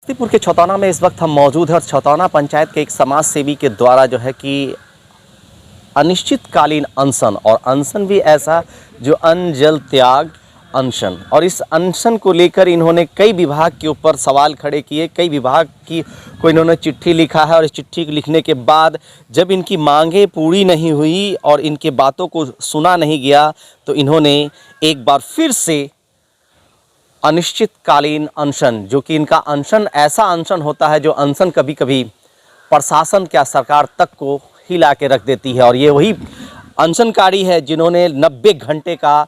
समस्तीपुर के छतौना में इस वक्त हम मौजूद हैं और छतौना पंचायत के एक समाज सेवी के द्वारा जो है कि अनिश्चितकालीन अनशन, और अनशन भी ऐसा जो अन्न जल त्याग अनशन, और इस अनशन को लेकर इन्होंने कई विभाग के ऊपर सवाल खड़े किए। कई विभाग की को इन्होंने चिट्ठी लिखा है और इस चिट्ठी को लिखने के बाद जब इनकी मांगें पूरी नहीं हुई और इनके बातों को सुना नहीं गया तो इन्होंने एक बार फिर से अनिश्चितकालीन अनशन, जो कि इनका अनशन ऐसा अनशन होता है जो अनशन कभी कभी प्रशासन क्या सरकार तक को हिला के रख देती है, और ये वही अनशनकारी है जिन्होंने 90 घंटे का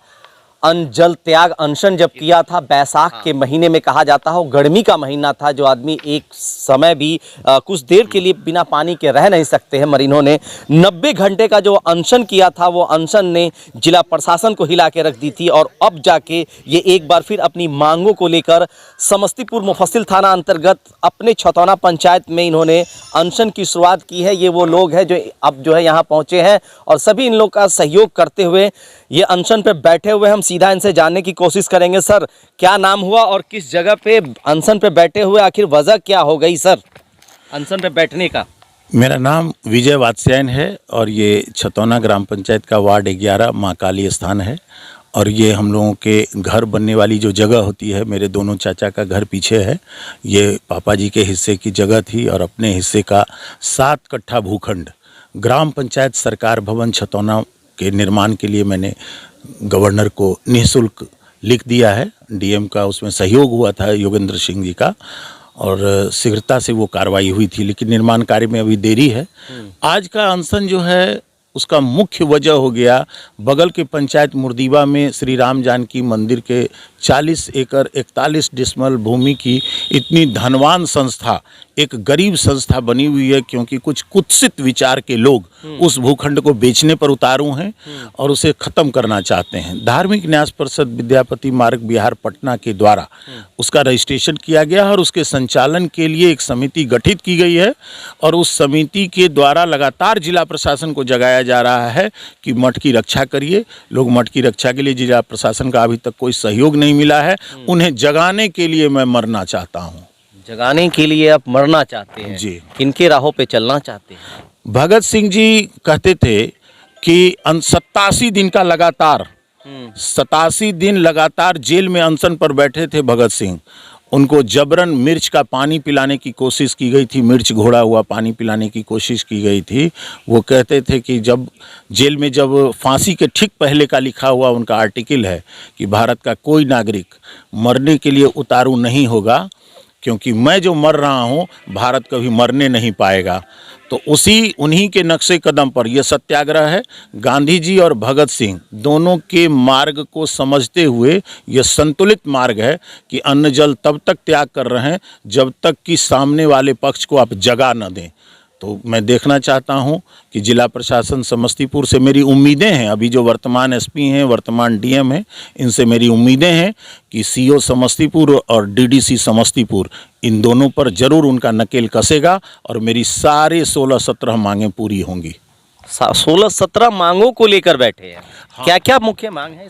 अन्न जल त्याग अनशन जब किया था। बैसाख के महीने में कहा जाता है, गर्मी का महीना था, जो आदमी एक समय भी कुछ देर के लिए बिना पानी के रह नहीं सकते हैं, मगर इन्होंने 90 घंटे का जो अनशन किया था वो अनशन ने जिला प्रशासन को हिला के रख दी थी। और अब जाके ये एक बार फिर अपनी मांगों को लेकर समस्तीपुर मुफस्सिल थाना अंतर्गत अपने छतौना पंचायत में इन्होंने अनशन की शुरुआत की है। ये वो लोग हैं जो अब जो है यहाँ पहुँचे हैं और सभी इन लोग का सहयोग करते हुए ये अनशन पे बैठे हुए। हम सीधा इनसे जानने की कोशिश करेंगे। सर, क्या नाम हुआ और किस जगह पे अनशन पे बैठे हुए, आखिर वजह क्या हो गई सर अनशन पे बैठने का? मेरा नाम विजय वात्स्यायन है और ये छतौना ग्राम पंचायत का वार्ड 11 माँ काली स्थान है। और ये हम लोगों के घर बनने वाली जो जगह होती है, मेरे दोनों चाचा का घर पीछे है। ये पापा जी के हिस्से की जगह थी और अपने हिस्से का 7 कट्ठा भूखंड ग्राम पंचायत सरकार भवन छतौना के निर्माण के लिए मैंने गवर्नर को निःशुल्क लिख दिया है। डीएम का उसमें सहयोग हुआ था, योगेंद्र सिंह जी का, और शीघ्रता से वो कार्रवाई हुई थी, लेकिन निर्माण कार्य में अभी देरी है। आज का अनशन जो है उसका मुख्य वजह हो गया, बगल के पंचायत मुर्दीबा में श्री राम जानकी मंदिर के 40 एकड़ 41 डिसमल भूमि की इतनी धनवान संस्था एक गरीब संस्था बनी हुई है, क्योंकि कुछ कुत्सित विचार के लोग उस भूखंड को बेचने पर उतारू हैं और उसे ख़त्म करना चाहते हैं। धार्मिक न्यास परिषद विद्यापति मार्ग बिहार पटना के द्वारा उसका रजिस्ट्रेशन किया गया और उसके संचालन के लिए एक समिति गठित की गई है, और उस समिति के द्वारा लगातार जिला प्रशासन को जगाया जा रहा है कि मठ की रक्षा करिए। लोग मठ की रक्षा के लिए जिला प्रशासन का अभी तक कोई सहयोग नहीं मिला है। उन्हें जगाने के लिए मैं मरना चाहता हूँ। जगाने के लिए आप मरना चाहते हैं जी। किनके राहों पे चलना चाहते हैं? भगत सिंह जी कहते थे कि 87 दिन का लगातार 87 दिन लगातार जेल में अनशन पर बैठे थे भगत सिंह। उनको जबरन मिर्च का पानी पिलाने की कोशिश की गई थी, मिर्च घोड़ा हुआ पानी पिलाने की कोशिश की गई थी। वो कहते थे कि जब जेल में जब फांसी के ठीक पहले का लिखा हुआ उनका आर्टिकल है कि भारत का कोई नागरिक मरने के लिए उतारू नहीं होगा, क्योंकि मैं जो मर रहा हूँ भारत कभी मरने नहीं पाएगा। तो उन्हीं के नक्शे कदम पर यह सत्याग्रह है। गांधी जी और भगत सिंह दोनों के मार्ग को समझते हुए यह संतुलित मार्ग है कि अन्न जल तब तक त्याग कर रहे हैं जब तक कि सामने वाले पक्ष को आप जगा न दें। तो मैं देखना चाहता हूं कि जिला प्रशासन समस्तीपुर से मेरी उम्मीदें हैं, अभी जो वर्तमान एसपी हैं, वर्तमान डीएम हैं, इनसे मेरी उम्मीदें हैं कि सीओ समस्तीपुर और डीडीसी समस्तीपुर इन दोनों पर जरूर उनका नकेल कसेगा और मेरी सारे 16-17 मांगें पूरी होंगी। 16-17 मांगों को लेकर बैठे हैं। हाँ। क्या क्या मुख्य मांग है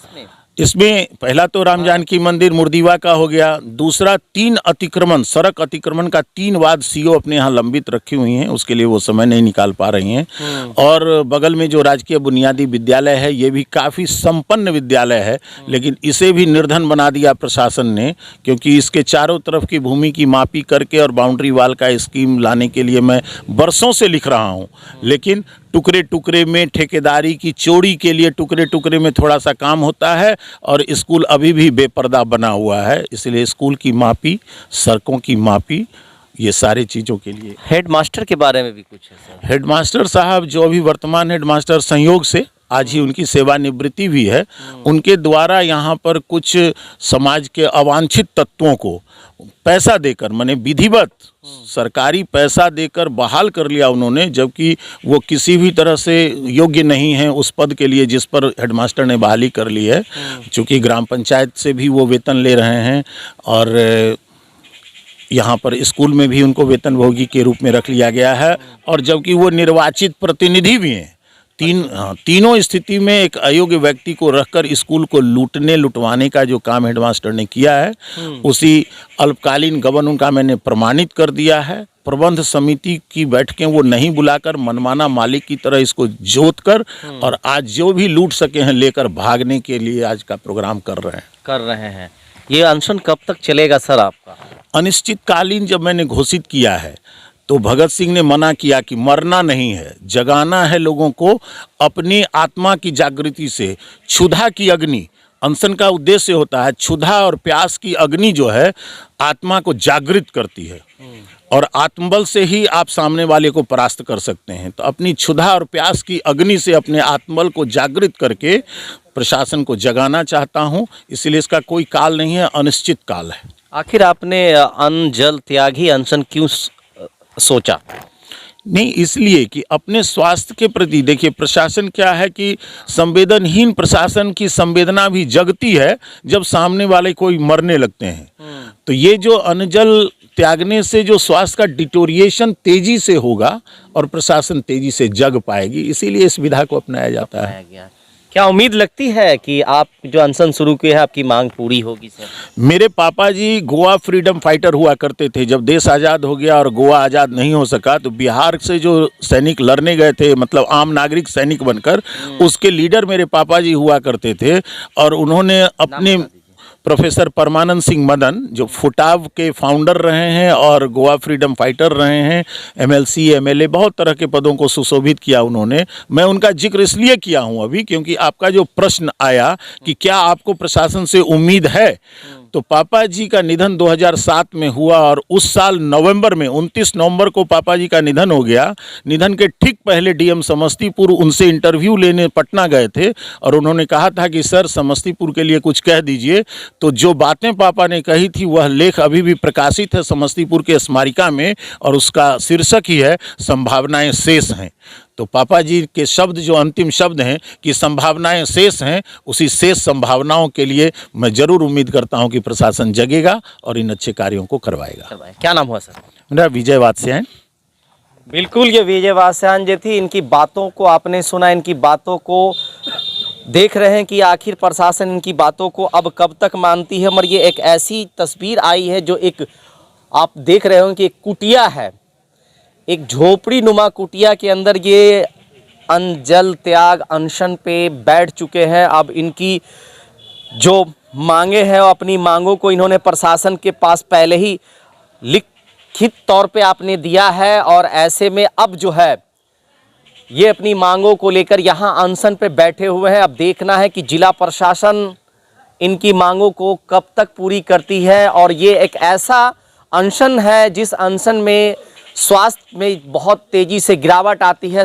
इसमें पहला तो राम जानकी मंदिर मुर्दीवा का हो गया। दूसरा 3 अतिक्रमण, सड़क अतिक्रमण का 3 वाद सीओ अपने यहाँ लंबित रखी हुई हैं, उसके लिए वो समय नहीं निकाल पा रही हैं। और बगल में जो राजकीय बुनियादी विद्यालय है, ये भी काफ़ी संपन्न विद्यालय है, लेकिन इसे भी निर्धन बना दिया प्रशासन ने, क्योंकि इसके चारों तरफ की भूमि की मापी करके और बाउंड्री वाल का स्कीम लाने के लिए मैं बरसों से लिख रहा हूँ, लेकिन टुकड़े टुकड़े में ठेकेदारी की चोरी के लिए टुकड़े टुकड़े में थोड़ा सा काम होता है और स्कूल अभी भी बेपर्दा बना हुआ है। इसलिए स्कूल की मापी, सड़कों की मापी, ये सारी चीज़ों के लिए। हेडमास्टर के बारे में भी कुछ है सर? हेडमास्टर साहब जो अभी वर्तमान हेडमास्टर संयोग से आज ही उनकी सेवानिवृत्ति भी है, उनके द्वारा यहाँ पर कुछ समाज के अवांछित तत्वों को पैसा देकर, माने विधिवत सरकारी पैसा देकर बहाल कर लिया उन्होंने, जबकि वो किसी भी तरह से योग्य नहीं है उस पद के लिए जिस पर हेडमास्टर ने बहाली कर ली है। चूँकि ग्राम पंचायत से भी वो वेतन ले रहे हैं और यहाँ पर स्कूल में भी उनको वेतनभोगी के रूप में रख लिया गया है, और जबकि वो निर्वाचित प्रतिनिधि भी हैं। तीनों स्थिति में एक अयोग्य व्यक्ति को रखकर स्कूल को लुटवाने का जो काम हेडमास्टर ने किया है, उसी अल्पकालीन गबन का मैंने प्रमाणित कर दिया है। प्रबंध समिति की बैठकें वो नहीं बुलाकर मनमाना मालिक की तरह इसको जोत कर और आज जो भी लूट सके हैं लेकर भागने के लिए आज का प्रोग्राम कर रहे हैं। ये अनशन कब तक चलेगा सर आपका? अनिश्चितकालीन जब मैंने घोषित किया है तो भगत सिंह ने मना किया कि मरना नहीं है, जगाना है लोगों को अपनी आत्मा की जागृति से। क्षुधा की अग्नि, अनशन का उद्देश्य होता है क्षुधा और प्यास की अग्नि जो है आत्मा को जागृत करती है और आत्मबल से ही आप सामने वाले को परास्त कर सकते हैं। तो अपनी क्षुधा और प्यास की अग्नि से अपने आत्मबल को जागृत करके प्रशासन को जगाना चाहता हूं, इसलिए इसका कोई काल नहीं है, अनिश्चित काल है। आखिर आपने अन्न जल त्याग ही अनशन क्यों सोचा? नहीं, इसलिए कि अपने स्वास्थ्य के प्रति देखिए, प्रशासन क्या है कि संवेदनहीन प्रशासन की संवेदना भी जगती है जब सामने वाले कोई मरने लगते हैं। तो ये जो अन्न जल त्यागने से जो स्वास्थ्य का डिटोरिएशन तेजी से होगा और प्रशासन तेजी से जग पाएगी, इसीलिए इस विधा को अपनाया जाता है। क्या उम्मीद लगती है कि आप जो अनशन शुरू किए हैं आपकी मांग पूरी होगी सर? मेरे पापा जी गोवा फ्रीडम फाइटर हुआ करते थे। जब देश आज़ाद हो गया और गोवा आज़ाद नहीं हो सका तो बिहार से जो सैनिक लड़ने गए थे, मतलब आम नागरिक सैनिक बनकर, उसके लीडर मेरे पापा जी हुआ करते थे और उन्होंने अपने प्रोफेसर परमानंद सिंह मदन जो फुटाव के फाउंडर रहे हैं और गोवा फ्रीडम फाइटर रहे हैं, MLC MLA बहुत तरह के पदों को सुशोभित किया उन्होंने। मैं उनका जिक्र इसलिए किया हूं अभी क्योंकि आपका जो प्रश्न आया कि क्या आपको प्रशासन से उम्मीद है, तो पापा जी का निधन 2007 में हुआ और उस साल नवंबर में 29 नवंबर को पापा जी का निधन हो गया। निधन के ठीक पहले DM समस्तीपुर उनसे इंटरव्यू लेने पटना गए थे और उन्होंने कहा था कि सर समस्तीपुर के लिए कुछ कह दीजिए। तो जो बातें पापा ने कही थी वह लेख अभी भी प्रकाशित है समस्तीपुर के स्मारिका में और उसका शीर्षक ही है संभावनाएं शेष हैं। तो पापा जी के शब्द जो अंतिम शब्द हैं कि संभावनाएं शेष हैं, उसी शेष संभावनाओं के लिए मैं जरूर उम्मीद करता हूं कि प्रशासन जगेगा और इन अच्छे कार्यों को करवाएगा। क्या नाम हुआ सर? मेरा विजय वात्स्यायन। बिल्कुल, ये विजय वात्स्यायन जी थी। इनकी बातों को आपने सुना, इनकी बातों को देख रहे हैं कि आखिर प्रशासन इनकी बातों को अब कब तक मानती है। मगर ये एक ऐसी तस्वीर आई है जो एक आप देख रहे हो कि एक कुटिया है, एक झोपड़ी नुमा कुटिया के अंदर ये अन्न जल त्याग अनशन पे बैठ चुके हैं। अब इनकी जो मांगे हैं अपनी मांगों को इन्होंने प्रशासन के पास पहले ही लिखित तौर पे आपने दिया है और ऐसे में अब जो है ये अपनी मांगों को लेकर यहाँ अनशन पे बैठे हुए हैं। अब देखना है कि जिला प्रशासन इनकी मांगों को कब तक पूरी करती है। और ये एक ऐसा अनशन है जिस अनशन में स्वास्थ्य में बहुत तेज़ी से गिरावट आती है।